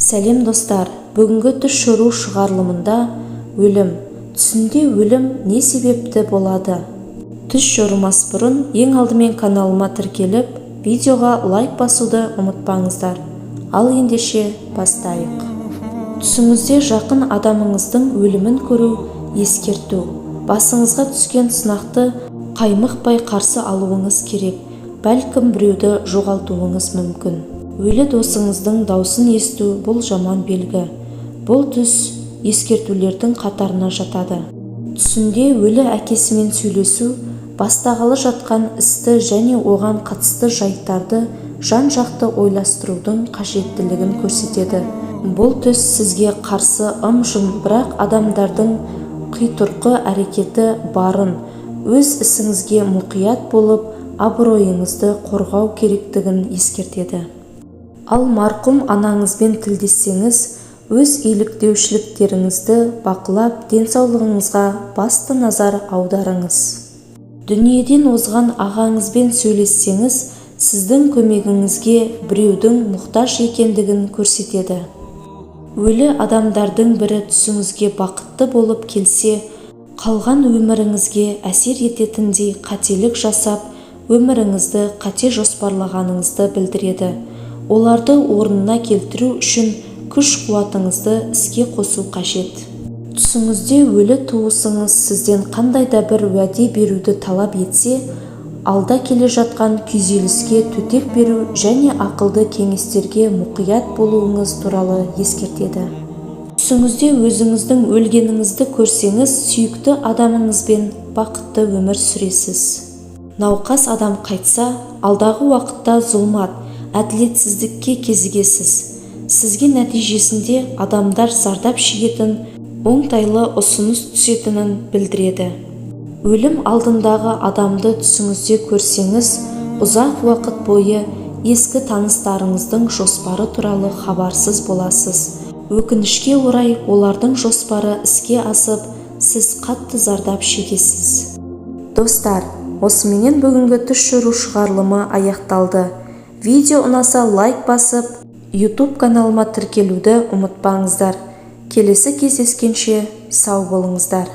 Сәлем достар, бүгінгі түс шору шығарылымында өлім, түсінде өлім не себепті болады? Түс шорымас бұрын ең алдымен каналыма тіркеліп, видеоға лайк басуды ұмытпаңыздар. Ал ендеше бастайық. Түсіңізде жақын адамыңыздың өлімін көру, ескерту. Басыңызға түскен сынақты қаймықпай қарсы алуыңыз керек. Бәлкім біреуді жоғалтуыңыз мүмкін. Өлі досыңыздың даусын есту бұл жаман белгі. Бұл түс ескертулердің қатарына жатады. Түсінде өлі әкесімен сөйлесу, бастағалы жатқан істі және оған қатысты жайттарды жан-жақты ойластырудың қажеттілігін көрсетеді. Бұл түс сізге қарсы ым-жым, бірақ адамдардың қитұрқы әрекеті барын, өз ісіңізге мұқият болып, абыройыңызды қорғау керектігін ескертеді. Ал марқұм анаңызбен тілдессеңіз, өз еліктеушіліктеріңізді бақылап, денсаулығыңызға басты назар аударыңыз. Дүниеден озған ағаңызбен сөйлессеңіз, сіздің көмегіңізге біреудің мұқтаж екендігін көрсетеді. Өлі адамдардың бірі түсіңізге бақытты болып келсе, қалған өміріңізге әсер ететіндей қателік жасап, өміріңізді қате жоспарлағаныңызды білдіреді. Оларды орнына келтіру үшін күш-қуатыңызды іске қосу қажет. Түсіңізде өлі туысыңыз сізден қандай да бір уәде беруді талап етсе, алда келе жатқан күйзеліске төтеп беру және ақылды кеңестерге мұқият болуыңыз туралы ескертеді. Түсіңізде өзіңіздің өлгеніңізді көрсеңіз, сүйікті адамыңызбен бақытты өмір сүресіз. Науқас адам қайтса, алдағы уақытта зұлмат, әділетсіздікке кезігесіз. Сізге нәтижесінде адамдар зардап шегетін, оңтайлы ұсыныс түсетінін білдіреді. Өлім алдындағы адамды түсіңізде көрсеңіз, ұзақ уақыт бойы ескі таныстарыңыздың жоспары туралы хабарсыз боласыз. Өкінішке орай, олардың жоспары іске асып, сіз қатты зардап шегесіз. Достар, осыменен бүгінгі түс шору шығарылымы аяқталды. Видео ұнаса лайк басып, YouTube каналыма тіркелуді ұмытпаңыздар. Келесі кездескенше сау болыңыздар.